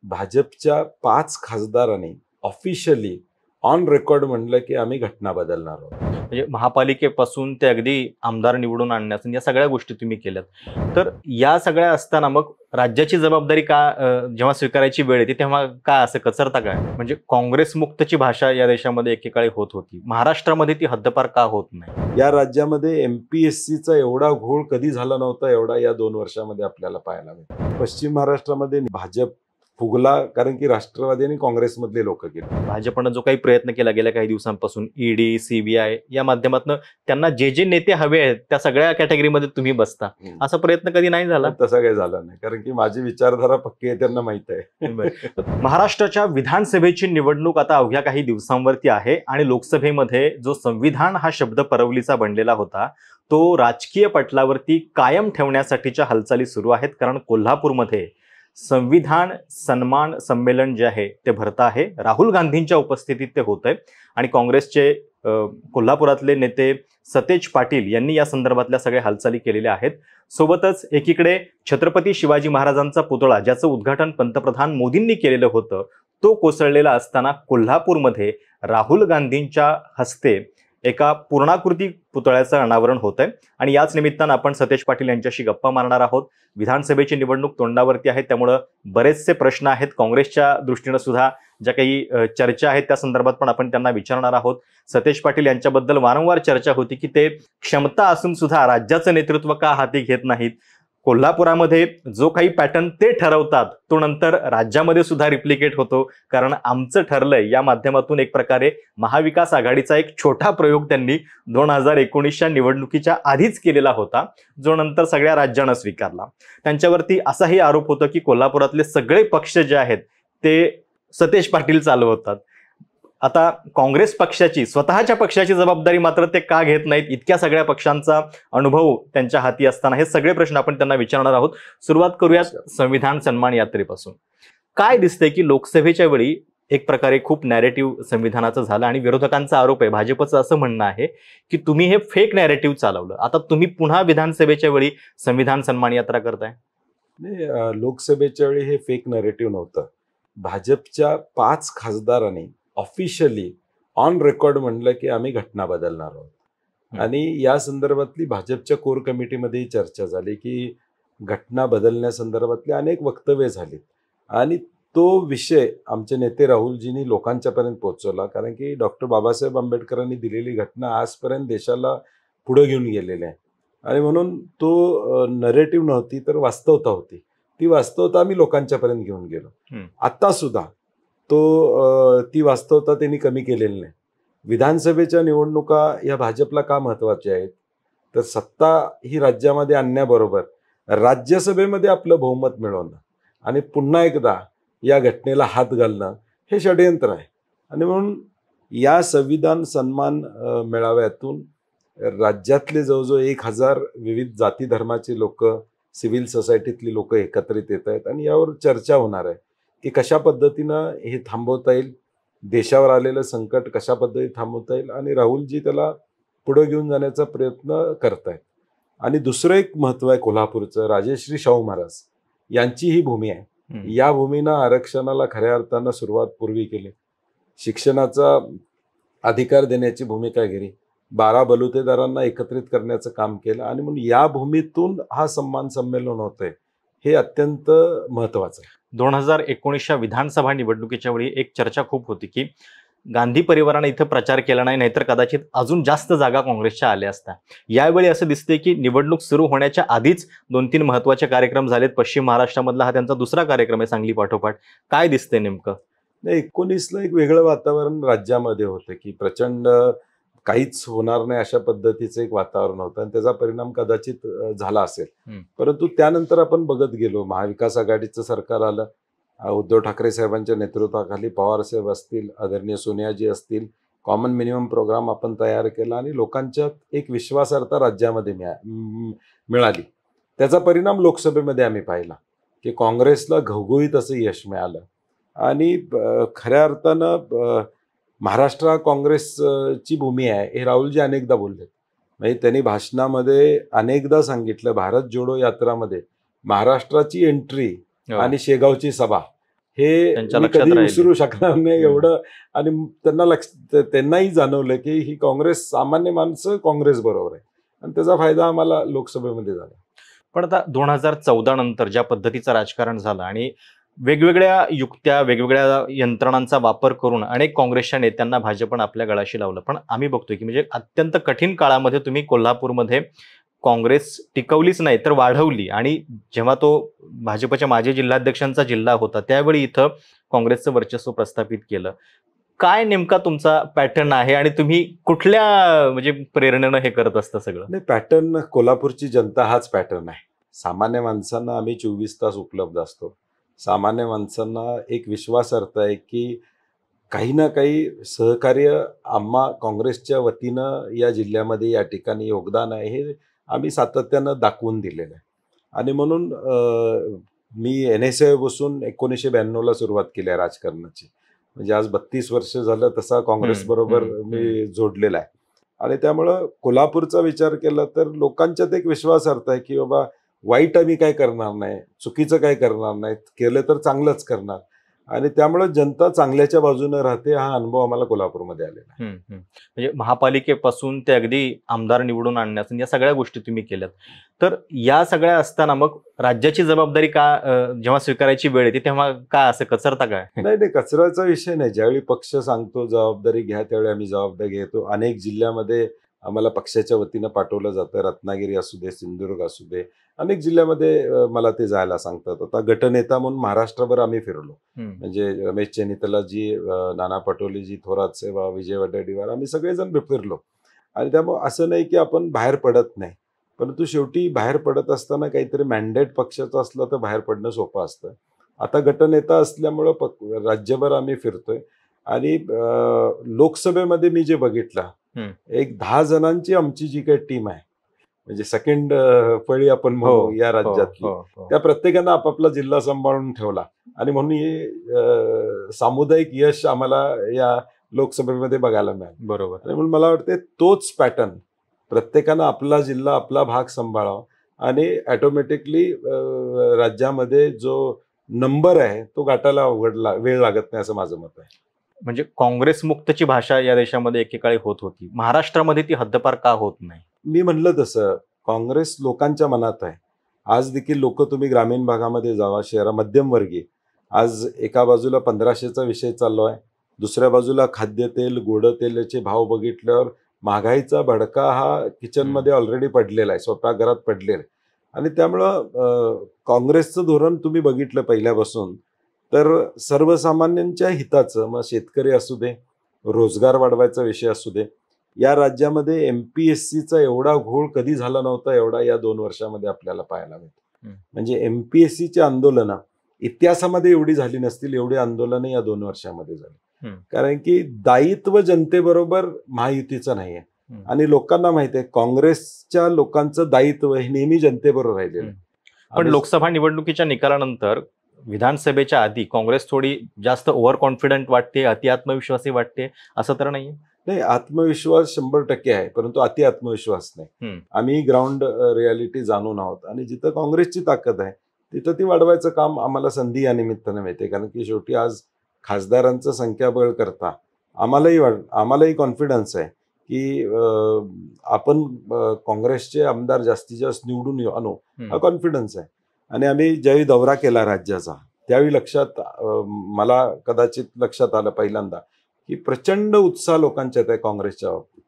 भाजपच्या 5 खासदारांनी officially on record म्हणलं की आम्ही घटना बदलणार आहोत. म्हणजे महापालिकेपासून ते अगदी आमदार निवडून आणण्यास या सगळ्या गोष्टी तुम्ही केल्यात. तर या सगळ्या असताना मग राज्याची जबाबदारी जेव्हा स्वीकारायची वेळ येते तेव्हा काय असं कचरता काय? म्हणजे काँग्रेस मुक्तची भाषा या देशामध्ये एकेकाळी होत होती, महाराष्ट्रामध्ये ती हद्दपार का होत नाही? या राज्यामध्ये MPSCचा एवढा घोळ कधी झाला नव्हता एवढा या 2 वर्षामध्ये आपल्याला पाहायला मिळतो. पश्चिम महाराष्ट्रामध्ये भाजप फुगला कारण की राष्ट्रवादी आणि काँग्रेसमधले लोक गेले. भाजपनं जो काही प्रयत्न केला गेल्या काही दिवसांपासून ED CBI या माध्यमातून त्यांना जे नेते हवे आहेत त्या सगळ्या कॅटेगरीमध्ये तुम्ही बसता, असा प्रयत्न कधी नाही झाला? तसं काही झालं नाही कारण की माझी विचारधारा पक्की आहे, त्यांना माहित आहे. महाराष्ट्राच्या विधानसभेची निवडणूक आता अवघ्या काही दिवसांवरती आहे आणि लोकसभेमध्ये जो संविधान हा शब्द परवलीचा बनलेला होता तो राजकीय पटलावरती कायम ठेवण्यासाठीच्या हालचाली सुरू आहेत. कारण कोल्हापूरमध्ये संविधान सन्मान संमेलन जे आहे ते भरत आहे. राहुल गांधींच्या उपस्थितीत ते होत आहे आणि काँग्रेसचे कोल्हापुरातले नेते सतेज पाटील यांनी या संदर्भातल्या सगळ्या हालचाली केलेल्या आहेत. सोबतच एकीकडे छत्रपती शिवाजी महाराजांचा पुतळा ज्याचं उद्घाटन पंतप्रधान मोदींनी केलेलं होतं तो कोसळलेला असताना कोल्हापूरमध्ये राहुल गांधींच्या हस्ते एका पूर्णाकृती पुतळ्याचं अनावरण होत आहे आणि याच निमित्तानं आपण सतेज पाटील यांच्याशी गप्पा मारणार आहोत. विधानसभेची निवडणूक तोंडावरती आहे त्यामुळं बरेचसे प्रश्न आहेत. काँग्रेसच्या दृष्टीनं सुद्धा ज्या काही चर्चा आहेत त्या संदर्भात पण आपण त्यांना विचारणार आहोत. सतेज पाटील यांच्याबद्दल वारंवार चर्चा होती की ते क्षमता असून सुद्धा राज्याचं नेतृत्व का हाती घेत नाहीत. कोल्हापुरामध्ये जो काही पॅटर्न ते ठरवतात तो नंतर राज्यामध्ये सुद्धा रिप्लिकेट होतो. कारण आमचं ठरलंय या माध्यमातून एक प्रकारे महाविकास आघाडीचा एक छोटा प्रयोग त्यांनी 2019च्या निवडणुकीच्या आधीच केलेला होता जो नंतर सगळ्या राज्यानं स्वीकारला. त्यांच्यावरती असाही आरोप होतो की कोल्हापुरातले सगळे पक्ष जे आहेत ते सतेज पाटील चालवतात. आता काँग्रेस पक्षाची स्वतःच्या पक्षाची जबाबदारी मात्र ते का घेत नाहीत? इतक्या सगळ्या पक्षांचा अनुभव त्यांच्या हाती असताना हे सगळे प्रश्न आपण त्यांना विचारणार आहोत. सुरुवात करूयात संविधान सन्मान यात्रेपासून. काय दिसतंय की लोकसभेच्या वेळी एक प्रकारे खूप नॅरेटिव्ह संविधानाचं झालं आणि विरोधकांचा आरोप आहे, भाजपचं असं म्हणणं आहे की तुम्ही हे फेक नॅरेटिव्ह चालवलं. आता तुम्ही पुन्हा विधानसभेच्या वेळी संविधान सन्मान यात्रा करताय? नाही, लोकसभेच्या वेळी हे फेक नॅरेटिव्ह नव्हतं. भाजपच्या 5 खासदारांनी ऑफिशियली ऑन रेकॉर्ड म्हणलं की आम्ही घटना बदलणार आहोत आणि या संदर्भातली भाजपच्या कोर कमिटीमध्ये चर्चा झाली की घटना बदलण्यासंदर्भातली अनेक वक्तव्य झाली आणि तो विषय आमचे नेते राहुलजींनी लोकांच्यापर्यंत पोहोचवला. कारण की डॉक्टर बाबासाहेब आंबेडकरांनी दिलेली घटना आजपर्यंत देशाला पुढे घेऊन गेलेली आहे आणि म्हणून तो नरेटिव्ह नव्हती तर वास्तवता होती. ती वास्तवता आम्ही लोकांच्यापर्यंत घेऊन गेलो. आता सुद्धा ती वास्तवता त्यांनी कमी केलेली नाही. विधानसभेच्या निवडणुका या भाजपला का महत्वाच्या आहेत तर सत्ता ही राज्यामध्ये आणण्याबरोबर राज्यसभेमध्ये आपलं बहुमत मिळवणं आणि पुन्हा एकदा या घटनेला हात घालणं हे षडयंत्र आहे. आणि म्हणून या संविधान सन्मान मेळाव्यातून राज्यातले जवळजवळ 1000 विविध जाती धर्माचे लोक, सिव्हिल सोसायटीतली लोक एकत्रित येत आहेत आणि यावर चर्चा होणार आहे की कशा पद्धतीनं हे थांबवता येईल, देशावर आलेलं संकट कशा पद्धतीने थांबवता येईल आणि राहुलजी त्याला पुढे घेऊन जाण्याचा प्रयत्न करतायत. आणि दुसरं एक महत्व आहे कोल्हापूरचं, राजश्री शाहू महाराज यांची ही भूमी आहे. या भूमीनं आरक्षणाला खऱ्या अर्थानं सुरुवात पूर्वी केली. शिक्षणाचा अधिकार देण्याची भूमिका घेतली, 12 बलुतेदारांना एकत्रित करण्याचं काम केलं आणि म्हणून या भूमीतून हा सन्मान संमेलन होतंय हे अत्यंत महत्वाचं आहे. 2019च्या विधानसभा निवडणुकीच्या वेळी एक चर्चा खूप होती की गांधी परिवाराने इथं प्रचार केला नाही, नाहीतर कदाचित अजून जास्त जागा काँग्रेसच्या आल्या असत्या. यावेळी असं दिसतंय की निवडणूक सुरू होण्याच्या आधीच 2-3 महत्वाचे कार्यक्रम झालेत. पश्चिम महाराष्ट्रामधला हा त्यांचा दुसरा कार्यक्रम आहे सांगली पाठोपाठ. काय दिसतंय नेमकं? नाही, 19ला एक वेगळं वातावरण राज्यामध्ये होतं की प्रचंड काहीच होणार नाही अशा पद्धतीचं एक वातावरण होतं आणि त्याचा परिणाम कदाचित झाला असेल. परंतु त्यानंतर आपण बघत गेलो, महाविकास आघाडीचं सरकार आलं, उद्धव ठाकरे साहेबांच्या नेतृत्वाखाली पवार साहेब असतील, आदरणीय सोनियाजी असतील, कॉमन मिनिमम प्रोग्राम आपण तयार केला आणि लोकांच्यात एक विश्वासार्हता राज्यामध्ये मिळाली. त्याचा परिणाम लोकसभेमध्ये आम्ही पाहिला की काँग्रेसला घवघवीत असं यश मिळालं आणि खऱ्या अर्थानं महाराष्ट्र काँग्रेसची भूमी आहे हे राहुलजी अनेकदा बोलले. म्हणजे त्यांनी भाषणामध्ये अनेकदा सांगितलं, भारत जोडो यात्रामध्ये महाराष्ट्राची एंट्री आणि शेगावची सभा हे त्यांच्या मी लक्षात कधी राहिलं. विसरू शकणार नाही एवढं. आणि त्यांनाही जाणवलं की ही काँग्रेस, सामान्य माणसं काँग्रेस बरोबर आहे, आणि त्याचा फायदा आम्हाला लोकसभेमध्ये झाला. पण आता 2014 नंतर ज्या पद्धतीचं राजकारण झालं आणि वेगवेगळ्या युक्त्या, वेगवेगळ्या यंत्रणांचा वापर करून अनेक काँग्रेसच्या नेत्यांना भाजपनं आपल्या गळाशी लावलं. पण आम्ही बघतोय की म्हणजे अत्यंत कठीण काळामध्ये तुम्ही कोल्हापूरमध्ये काँग्रेस टिकवलीच नाही तर वाढवली, आणि जेव्हा तो भाजपच्या माजी जिल्हाध्यक्षांचा जिल्हा होता त्यावेळी इथं काँग्रेसचं वर्चस्व प्रस्थापित केलं. काय नेमका तुमचा पॅटर्न आहे आणि तुम्ही कुठल्या म्हणजे प्रेरणेनं हे करत असता सगळं? नाही, पॅटर्न कोल्हापूरची जनता हाच पॅटर्न आहे. सामान्य माणसांना आम्ही 24 तास उपलब्ध असतो. सामान्य माणसांना एक विश्वासार्थ आहे की काही ना काही सहकार्य आम्हा काँग्रेसच्या वतीनं या जिल्ह्यामध्ये, या ठिकाणी योगदान आहे, हे आम्ही सातत्यानं दाखवून दिलेलं आहे. आणि म्हणून मी NSA बसून 1992ला सुरुवात केली आहे राजकारणाची. म्हणजे आज 32 वर्ष झालं तसा काँग्रेस बरोबर मी जोडलेला आहे. आणि त्यामुळं कोल्हापूरचा विचार केला तर लोकांच्यात एक विश्वासार्थ आहे की बाबा वाईट आम्ही काय करणार नाही, चुकीचं काय करणार नाही, केलं तर चांगलंच करणार. आणि त्यामुळे जनता चांगल्याच्या बाजूने राहते, हा अनुभव आम्हाला कोल्हापूरमध्ये आलेला आहे. म्हणजे महापालिकेपासून ते अगदी आमदार निवडून आणण्यास या सगळ्या गोष्टी तुम्ही केल्यात. तर या सगळ्या असताना मग राज्याची जबाबदारी का जेव्हा स्वीकारायची वेळ येते तेव्हा काय असं कचरता काय? नाही, कचऱ्याचा विषय नाही. ज्यावेळी पक्ष सांगतो जबाबदारी घ्या त्यावेळी आम्ही जबाबदारी घेतो. अनेक जिल्ह्यामध्ये आम्हाला पक्षाच्या वतीनं पाठवलं जातं. रत्नागिरी असू दे, सिंधुदुर्ग असू दे, अनेक जिल्ह्यामध्ये मला ते जायला सांगतात. आता गटनेता म्हणून महाराष्ट्रभर आम्ही फिरलो. म्हणजे रमेश चेन्नितलाजी, नाना पटोलेजी, थोरात सेवा, विजय वडेट्टीवार, आम्ही सगळेजण फिरलो. आणि त्यामुळे असं नाही की आपण बाहेर पडत नाही, परंतु शेवटी बाहेर पडत असताना काहीतरी मॅन्डेट पक्षाचं असलं तर बाहेर पडणं सोपं असतं. आता गटनेता असल्यामुळं राज्यभर आम्ही फिरतोय. आणि लोकसभेमध्ये मी जे बघितलं, एक 10 जणांची आमची जी काही टीम आहे, म्हणजे सेकंड फळी आपण म्हणू या राज्यातली, त्या प्रत्येकानं आपापला जिल्हा सांभाळून ठेवला. आणि म्हणून हे सामुदायिक यश आम्हाला या लोकसभेमध्ये बघायला मिळालं. बरोबर. आणि म्हणून मला वाटते तोच पॅटर्न, प्रत्येकानं आपला जिल्हा, आपला भाग सांभाळावा आणि ऑटोमॅटिकली राज्यामध्ये जो नंबर आहे तो गाठायला वेळ लागत नाही, असं माझं मत आहे. म्हणजे काँग्रेस मुक्तची भाषा या देशामध्ये एकेकाळी होत होती, महाराष्ट्रामध्ये ती हद्दपार का होत नाही? मी म्हणलं तसं काँग्रेस लोकांच्या मनात आहे. आज देखील लोक, तुम्ही ग्रामीण भागामध्ये जावा, मध्यमवर्गीय, आज एका बाजूला 1500चा विषय चाललो आहे, दुसऱ्या बाजूला खाद्यतेल, गोड तेलाचे भाव बघितल्यावर महागाईचा भडका हा किचनमध्ये ऑलरेडी पडलेला आहे, स्वयंपाकघरात पडलेला आहे. आणि त्यामुळं काँग्रेसचं धोरण तुम्ही बघितलं पहिल्यापासून तर सर्वसामान्यांच्या हिताचं, मग शेतकरी असू दे, रोजगार वाढवायचा विषय असू दे, या राज्यामध्ये MPSCचा एवढा घोळ कधी झाला नव्हता एवढा या 2 वर्षामध्ये आपल्याला पाहायला मिळतं. म्हणजे MPSCची आंदोलनं इतिहासामध्ये एवढी झाली नसतील एवढी आंदोलनं या 2 वर्षामध्ये झाली. कारण की दायित्व जनतेबरोबर महायुतीचं नाहीये. आणि लोकांना माहिती आहे काँग्रेसच्या लोकांचं दायित्व हे नेहमी जनतेबरोबर राहिलेलं. पण लोकसभा निवडणुकीच्या निकालानंतर विधानसभेच्या आधी काँग्रेस थोडी जास्त ओव्हर कॉन्फिडंट वाटते, अति आत्मविश्वासी वाटते, असं तर नाहीये? नाही, आत्मविश्वास 100% आहे, परंतु अति आत्मविश्वास नाही. आम्ही ग्राउंड रियालिटी जाणून आहोत आणि जिथं काँग्रेसची ताकद आहे तिथं ती वाढवायचं काम आम्हाला संधी या निमित्तानं मिळते. कारण की शेवटी आज खासदारांचं संख्याबळ करता आम्हालाही कॉन्फिडन्स आहे की आपण काँग्रेसचे आमदार जास्तीत जास्त निवडून आणू, हा कॉन्फिडन्स आहे. आणि आम्ही ज्यावेळी दौरा केला राज्याचा त्यावेळी मला कदाचित लक्षात आलं पहिल्यांदा की प्रचंड उत्साह लोकांच्यात आहे काँग्रेसच्या बाबतीत.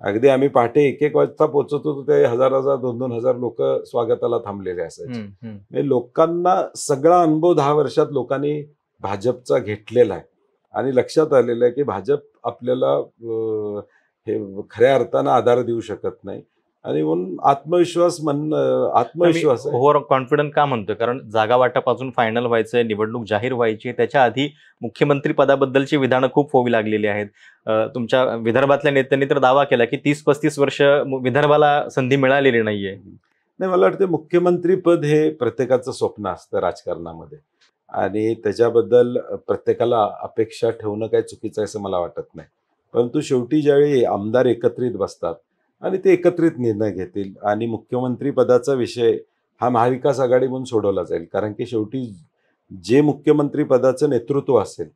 अगदी आम्ही पहाटे 1-1 वाजता पोहोचत होतो ते 1000-1000, 2-2000 लोक स्वागताला थांबलेले असायचे. म्हणजे लोकांना सगळा अनुभव 10 वर्षात लोकांनी भाजपचा घेतलेला आहे आणि लक्षात आलेलं आहे की भाजप आपल्याला हे खऱ्या अर्थानं आधार देऊ शकत नाही. आणि म्हणून आत्मविश्वास आहे. ओव्हर कॉन्फिडंट का म्हणतोय? कारण जागा वाटप अजून फायनल व्हायचंय, निवडणूक जाहीर व्हायची, त्याच्या आधी मुख्यमंत्री पदाबद्दलची विधानं खूप होऊ लागलेली आहेत. तुमच्या विदर्भातल्या नेत्यांनी तर दावा केला की 30-35 वर्ष विदर्भाला संधी मिळालेली नाहीये. नाही, मला वाटतं मुख्यमंत्री पद हे प्रत्येकाचं स्वप्न असतं राजकारणामध्ये आणि त्याच्याबद्दल प्रत्येकाला अपेक्षा ठेवणं काही चुकीचं आहे असं मला वाटत नाही. परंतु शेवटी ज्यावेळी आमदार एकत्रित बसतात आणि ते एकत्रित निर्णय घेतील आणि मुख्यमंत्री पदाचा विषय हा महाविकास आघाडी म्हणून सोडवला जाईल. कारण की शेवटी जे मुख्यमंत्री पदाचं नेतृत्व असेल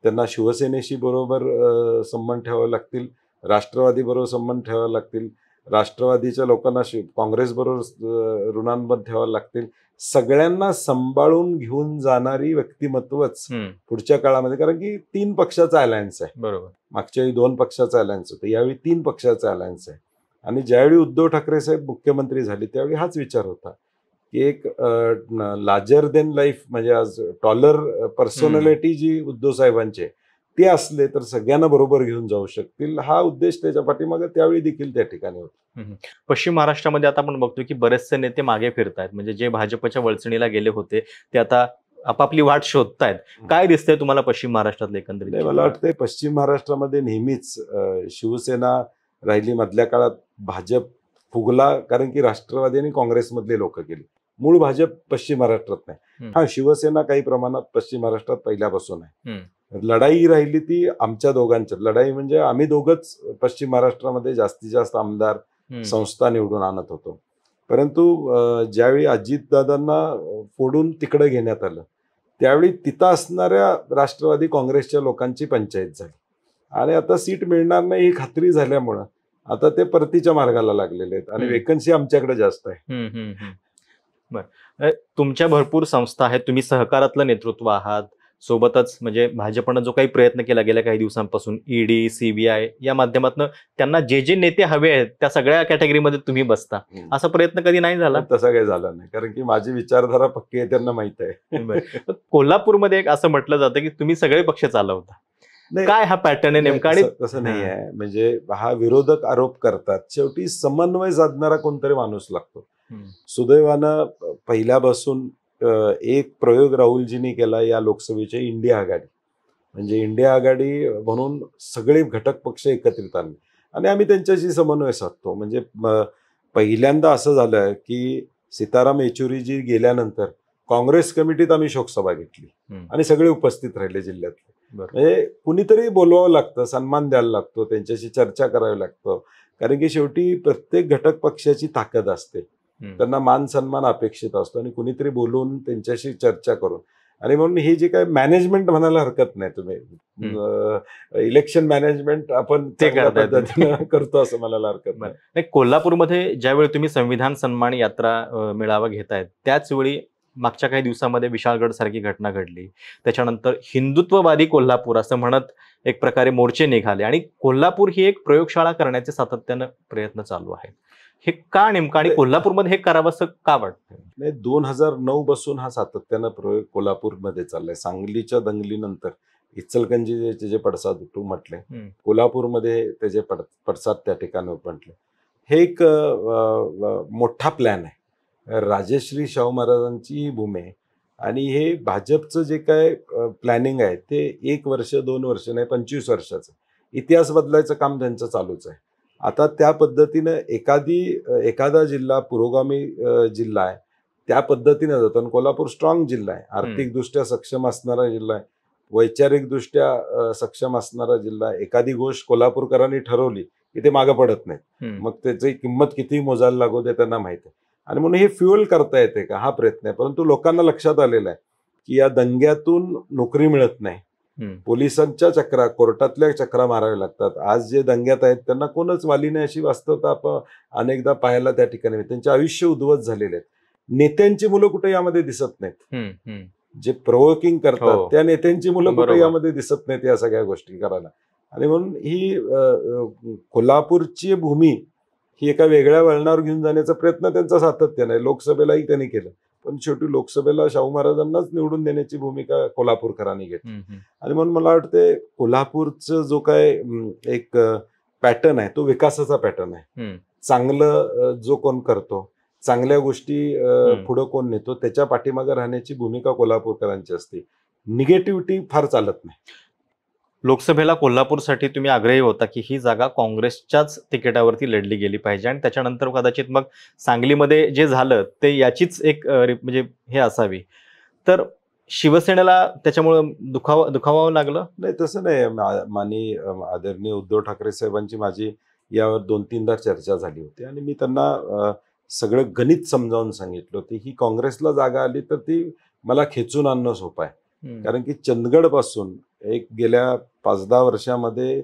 त्यांना शिवसेनेशी बरोबर संबंध ठेवावे लागतील, राष्ट्रवादी बरोबर संबंध ठेवावे लागतील, राष्ट्रवादीच्या लोकांना काँग्रेसबरोबर ऋणांबद्ध ठेवावे लागतील. सगळ्यांना सांभाळून घेऊन जाणारी व्यक्तिमत्वच पुढच्या काळामध्ये, कारण की 3 पक्षाचा अलायन्स आहे. बरोबर. मागच्या वेळी 2 पक्षाचा अलायन्स होता, यावेळी 3 पक्षाचा अलायन्स आहे. आणि ज्यावेळी उद्धव ठाकरे साहेब मुख्यमंत्री झाले त्यावेळी हाच विचार होता की एक लार्जर देन लाईफ, म्हणजे आज टॉलर पर्सनॅलिटी जी उद्धव साहेबांचे ते असले तर सगळ्यांना बरोबर घेऊन जाऊ शकतील, हा उद्देश त्याच्या पाठीमागे त्यावेळी देखील त्या ठिकाणी होता. पश्चिम महाराष्ट्रामध्ये आता आपण बघतो की बरेचसे नेते मागे फिरतायत, म्हणजे जे भाजपच्या वळचणीला गेले होते ते आता आपापली वाट शोधतायत. काय दिसतंय तुम्हाला पश्चिम महाराष्ट्रातले एकंदरीत? मला वाटतंय पश्चिम महाराष्ट्रामध्ये नेहमीच शिवसेना राहिली, मधल्या काळात भाजप फुगला, कारण की राष्ट्रवादी आणि काँग्रेसमधले लोक गेले. मूळ भाजप पश्चिम महाराष्ट्रात नाही. हा, शिवसेना काही प्रमाणात पश्चिम महाराष्ट्रात पहिल्यापासून आहे. लढाई राहिली ती आमच्या दोघांच्या, लढाई म्हणजे आम्ही दोघंच पश्चिम महाराष्ट्रामध्ये जास्तीत जास्त आमदार संस्था निवडून आणत होतो. परंतु ज्यावेळी अजितदादांना फोडून तिकडे घेण्यात आलं त्यावेळी तिथं असणाऱ्या राष्ट्रवादी काँग्रेसच्या लोकांची पंचायत झाली आणि आता सीट मिळणार नाही ही खात्री झाल्यामुळं आता ते परतीच्या मार्गाला लागलेले आहेत आणि वेकन्सी आमच्याकडे जास्त आहे. बरं, तुमच्या भरपूर संस्था आहेत, तुम्ही सहकारातलं नेतृत्व आहात, सोबतच म्हणजे भाजपनं जो काही प्रयत्न केला गेल्या काही दिवसांपासून ईडी, सीबीआय या माध्यमातून त्यांना जे जे नेते हवे आहेत त्या सगळ्या कॅटेगरीमध्ये तुम्ही बसता, असा प्रयत्न कधी नाही झाला? तसा काही झाला नाही, कारण की माझी विचारधारा पक्की आहे, त्यांना माहित आहे. कोल्हापूरमध्ये एक असं म्हटलं जातं की तुम्ही सगळे पक्ष चालवता, काय हा पॅटर्न आहे नेमका? आणि तसं नाही आहे, म्हणजे हा विरोधक आरोप करतात, शेवटी समन्वय साधणारा कोणतरी माणूस लागतो. सुदैवानं पहिल्यापासून एक प्रयोग राहुलजींनी केला या लोकसभेच्या, इंडिया आघाडी. म्हणजे इंडिया आघाडी म्हणून सगळे घटक पक्ष एकत्रित आणले आणि आम्ही त्यांच्याशी समन्वय साधतो. म्हणजे पहिल्यांदा असं झालं की सीताराम येचुरीजी गेल्यानंतर काँग्रेस कमिटीत आम्ही शोकसभा घेतली आणि सगळे उपस्थित राहिले जिल्ह्यातले. म्हणजे कुणीतरी बोलवावं लागतं, सन्मान द्यायला लागतो, त्यांच्याशी चर्चा करावी लागतं, कारण की शेवटी प्रत्येक घटक पक्षाची ताकद असते, त्यांना मान सन्मान अपेक्षित असतो आणि कुणीतरी बोलून त्यांच्याशी चर्चा करून. आणि म्हणून हे जे काय मॅनेजमेंट म्हणायला हरकत नाही, तुम्ही इलेक्शन मॅनेजमेंट आपण ते करतो असं म्हणायला हरकत नाही. कोल्हापूरमध्ये ज्यावेळी तुम्ही संविधान सन्मान यात्रा मेळावा घेतायत त्याच वेळी मागच्या काही दिवसामध्ये विशाळगड सारखी घटना घडली, त्याच्यानंतर हिंदुत्ववादी कोल्हापूर असं म्हणत एक प्रकारे मोर्चे निघाले आणि कोल्हापूर ही एक प्रयोगशाळा करण्याचे सातत्यानं प्रयत्न चालू आहेत. हे का नेमकं आणि कोल्हापूरमध्ये हे करावंसं का वाटतं? नाही, 2009 पासून हा सातत्यानं प्रयोग कोल्हापूरमध्ये चाललाय. सांगलीच्या दंगलीनंतर इचलकरंजीचे जे पडसाद तू म्हटले, कोल्हापूरमध्ये त्याचे पडसाद त्या ठिकाणी म्हटले. हे एक मोठा प्लॅन आहे. राजश्री शाहू महाराजांची भूमी आहे आणि हे भाजपचं जे काय प्लॅनिंग आहे ते 1 वर्ष 2 वर्ष नाही, 25 वर्षाचं इतिहास बदलायचं काम त्यांचं चालूच आहे. आता त्या पद्धतीनं एखादा जिल्हा पुरोगामी जिल्हा आहे त्या पद्धतीनं जातो आणि कोल्हापूर स्ट्रॉंग जिल्हा आहे, आर्थिकदृष्ट्या सक्षम असणारा जिल्हा आहे, वैचारिकदृष्ट्या सक्षम असणारा जिल्हा आहे. एखादी गोष्ट कोल्हापूरकरांनी ठरवली की ते मागं पडत नाहीत, मग त्याची किंमत किती मोजायला लागू दे त्यांना माहिती आहे. आणि म्हणून हे फ्युएल करता येते का हा प्रयत्न आहे. परंतु लोकांना लक्षात आलेलं आहे की या दंग्यातून नोकरी मिळत नाही, पोलिसांच्या चक्रा, कोर्टातल्या चक्रा माराव्या लागतात. आज जे दंग्यात आहेत त्यांना कोणच वाली नाही अशी वास्तवता आपण अनेकदा पाहायला त्या ठिकाणी, त्यांचे आयुष्य उद्ध्वस्त झालेले आहेत. नेत्यांची मुलं कुठे यामध्ये दिसत नाहीत, जे प्रोवोकिंग करतात त्या नेत्यांची मुलं कुठे यामध्ये दिसत नाहीत या सगळ्या गोष्टी करायला. आणि म्हणून ही कोल्हापूरची भूमी ही एका वेगळ्या वळणावर घेऊन जाण्याचा प्रयत्न त्यांचा सातत्याने आहे. लोकसभेलाही त्यांनी केलं, पण शेवटी लोकसभेला शाहू महाराजांनाच निवडून देण्याची भूमिका कोल्हापूरकरांनी घेतली. आणि म्हणून मला वाटते कोल्हापूरचं जो काय एक पॅटर्न आहे तो विकासाचा पॅटर्न आहे. चांगलं जो कोण करतो, चांगल्या गोष्टी पुढं कोण नेतो त्याच्या पाठीमागे राहण्याची भूमिका कोल्हापूरकरांची असते. निगेटिव्हिटी फार चालत नाही. लोकसभेला कोल्हापूरसाठी तुम्ही आग्रही होता की ही जागा काँग्रेसच्याच तिकिटावरती लढली गेली पाहिजे आणि त्याच्यानंतर कदाचित मग सांगलीमध्ये जे झालं ते याचीच एक म्हणजे हे असावी, तर शिवसेनेला त्याच्यामुळे दुखावावं लागलं? नाही, तसं नाही. माननीय आदरणीय उद्धव ठाकरे साहेबांची माझी यावर 2-3दा चर्चा झाली होती आणि मी त्यांना सगळं गणित समजावून सांगितलं होतं. ही काँग्रेसला जागा आली तर ती मला खेचून आणणं सोपं आहे. हम्म. कारण की चंदगड पासून एक गेल्या 5-10 वर्षामध्ये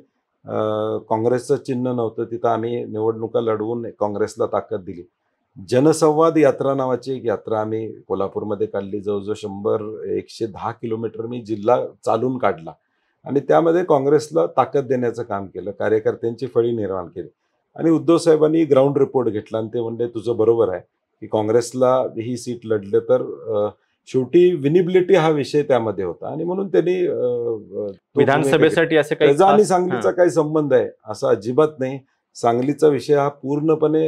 काँग्रेसचं चिन्ह नव्हतं, तिथं आम्ही निवडणुका लढवून काँग्रेसला ताकद दिली. जनसंवाद यात्रा नावाची एक यात्रा आम्ही कोल्हापूरमध्ये काढली. जवळजवळ 110 किलोमीटर मी जिल्हा चालून काढला आणि त्यामध्ये काँग्रेसला ताकद देण्याचं काम केलं, कार्यकर्त्यांची फळी निर्माण केली. आणि उद्धव साहेबांनी ग्राउंड रिपोर्ट घेतला आणि ते म्हणले तुझं बरोबर आहे की काँग्रेसला ही सीट लढलं तर शेवटी विनिबिलिटी हा विषय त्यामध्ये होता आणि म्हणून त्यांनी विधानसभेसाठी असे काही त्याचा आणि खास- सांगलीचा काही संबंध आहे असा अजिबात नाही. सांगलीचा विषय हा पूर्णपणे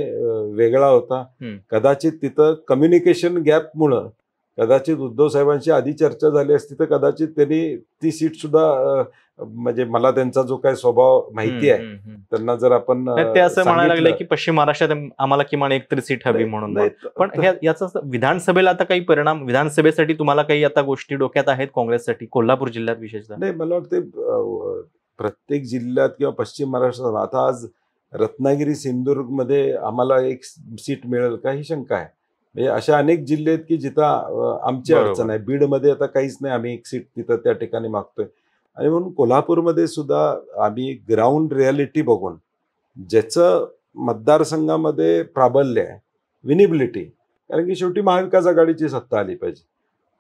वेगळा होता. कदाचित तिथं कम्युनिकेशन गॅपमुळं कदाचित उद्धव साहेबांशी आधी चर्चा झाली असती तर कदाचित त्यांनी ती सीट सुद्धा म्हणजे मला त्यांचा जो काही स्वभाव माहिती आहे त्यांना जर आपण नाही, ते असं म्हणायला लागले सांगितलं- की पश्चिम महाराष्ट्रात आम्हाला किमान एक तरी सीट हवी म्हणून. नाही, पण याचा विधानसभेला आता काही परिणाम, विधानसभेसाठी तुम्हाला काही आता गोष्टी डोक्यात आहेत काँग्रेससाठी कोल्हापूर जिल्ह्यात विशेषतः? नाही, मला वाटते प्रत्येक जिल्ह्यात किंवा पश्चिम महाराष्ट्रात आता आज रत्नागिरी सिंधुदुर्गमध्ये आम्हाला एक सीट मिळेल का ही शंका आहे. म्हणजे अशा अनेक जिल्हे आहेत की जिथं आमची बरोबर. अडचण आहे. बीडमध्ये आता काहीच नाही, आम्ही एक सीट तिथं त्या ठिकाणी मागतोय. आणि म्हणून कोल्हापूरमध्ये सुद्धा आम्ही ग्राउंड रियालिटी बघून ज्याचं मतदारसंघामध्ये प्राबल्य आहे, विनिबिलिटी, कारण की शेवटी महाविकास आघाडीची सत्ता आली पाहिजे.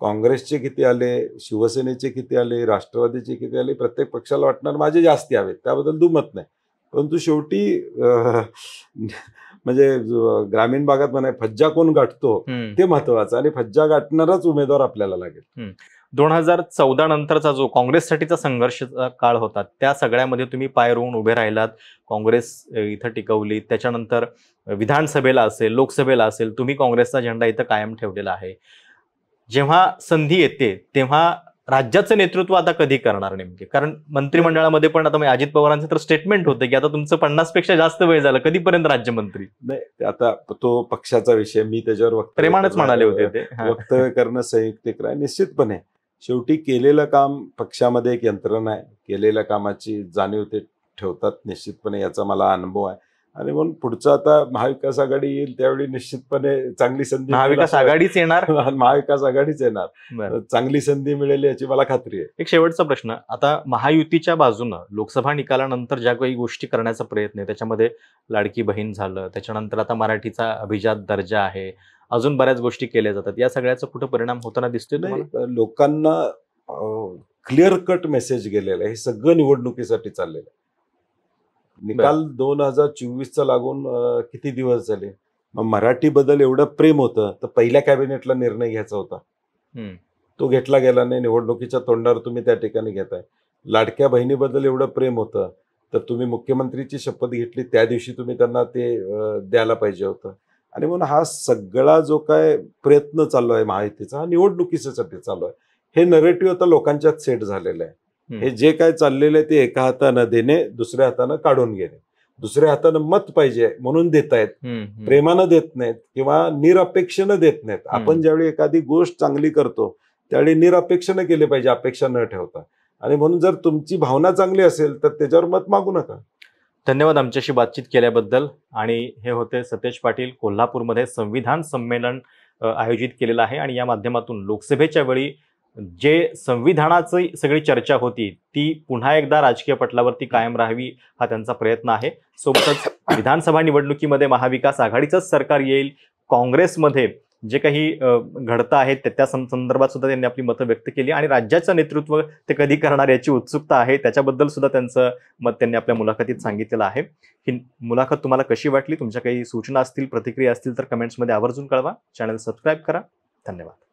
काँग्रेसचे किती आले, शिवसेनेचे किती आले, राष्ट्रवादीचे किती आले, प्रत्येक पक्षाला वाटणार माझे जास्ती हवेत, त्याबद्दल दुमत नाही. परंतु शेवटी म्हणजे ग्रामीण भागात म्हणाय फज्जा कोण गाठतो ते महत्वाचं आणि फज्जा गाठणाराच उमेदवार आपल्याला लागेल. 2014 नंतरचा जो काँग्रेससाठीचा संघर्षाचा काळ होता त्या सगळ्यामध्ये तुम्ही पाय रोवून उभे राहिलात, काँग्रेस इथं टिकवली. त्याच्यानंतर विधानसभेला असेल, लोकसभेला असेल, तुम्ही काँग्रेसचा झेंडा इथं कायम ठेवलेला आहे. जेव्हा संधी येते तेव्हा राज्याचं नेतृत्व आता कधी करणार नेमके? कारण मंत्रिमंडळामध्ये पण आता अजित पवारांचं तर स्टेटमेंट होतं की आता तुमचं 50 पेक्षा जास्त वय झालं, कधीपर्यंत राज्यमंत्री? नाही, ते आता तो पक्षाचा विषय, मी त्याच्यावर प्रेमानच म्हणाले होते ते. वक्तव्य करणं संयुक्तिक आहे. निश्चितपणे शेवटी केलेलं काम पक्षामध्ये एक यंत्रणा आहे, केलेल्या कामाची जाणीव ते ठेवतात निश्चितपणे, याचा मला अनुभव आहे. आणि म्हणून पुढचं आता महाविकास आघाडी येईल त्यावेळी निश्चितपणे चांगली संधी, महाविकास आघाडीच येणार, महाविकास आघाडीच येणार, चांगली संधी मिळेल याची मला खात्री आहे. एक शेवटचा प्रश्न, आता महायुतीच्या बाजूनं लोकसभा निकालानंतर ज्या काही गोष्टी करण्याचा प्रयत्न आहे त्याच्यामध्ये लाडकी बहीण झालं, त्याच्यानंतर आता मराठीचा अभिजात दर्जा आहे, अजून बऱ्याच गोष्टी केल्या जातात, या सगळ्याचा कुठं परिणाम होताना दिसतोय तुम्हाला? लोकांना क्लिअर कट मेसेज गेलेला आहे, हे सगळं निवडणुकीसाठी चाललेलं आहे. निकाल 2024चा लागून किती दिवस झाले, मग मराठी बद्दल एवढं प्रेम होतं तर पहिल्या कॅबिनेटला निर्णय घ्यायचा होता, तो घेतला गेला नाही. निवडणुकीच्या तोंडावर तुम्ही त्या ठिकाणी घेताय. लाडक्या बहिणीबद्दल एवढं प्रेम होतं तर तुम्ही मुख्यमंत्रीची शपथ घेतली त्या दिवशी तुम्ही त्यांना ते द्यायला पाहिजे होतं. आणि म्हणून हा सगळा जो काय प्रयत्न चालू आहे महायुतीचा, हा निवडणुकीसाठी चालू आहे. हे नरेटिव्ह आता लोकांच्यात सेट झालेलं आहे. हे जे काय चाललेलं आहे ते एका हातानं देणे, दुसऱ्या हातानं काढून घेणे. दुसऱ्या हातानं मत पाहिजे म्हणून देत आहेत, प्रेमानं देत नाहीत किंवा निरपेक्षेनं देत नाहीत. आपण ज्यावेळी एखादी गोष्ट चांगली करतो त्यावेळी निरपेक्षेनं केले पाहिजे, अपेक्षा न ठेवता. आणि म्हणून जर तुमची भावना चांगली असेल तर त्याच्यावर मत मागू नका. धन्यवाद आमच्याशी बातचीत केल्याबद्दल. आणि हे होते सतेज पाटील. कोल्हापूरमध्ये संविधान संमेलन आयोजित केलेलं आहे आणि या माध्यमातून लोकसभेच्या वेळी जे संविधानाची सगळी चर्चा होती ती पुन्हा एकदा राजकीय पटलावरती कायम राहावी हा त्यांचा प्रयत्न आहे. सोबतच विधानसभा निवडणुकीमध्ये महाविकास आघाडीचंच सरकार येईल, काँग्रेसमध्ये जे काही घडतं आहे त्या संदर्भात सुद्धा त्यांनी आपली मतं व्यक्त केली आणि राज्याचं नेतृत्व ते कधी करणार याची उत्सुकता आहे, त्याच्याबद्दल सुद्धा त्यांचं मत त्यांनी आपल्या मुलाखतीत सांगितलेलं आहे. ही मुलाखत तुम्हाला कशी वाटली? तुमच्या काही सूचना असतील, प्रतिक्रिया असतील तर कमेंट्समध्ये आवर्जून कळवा. चॅनल सबस्क्राईब करा. धन्यवाद.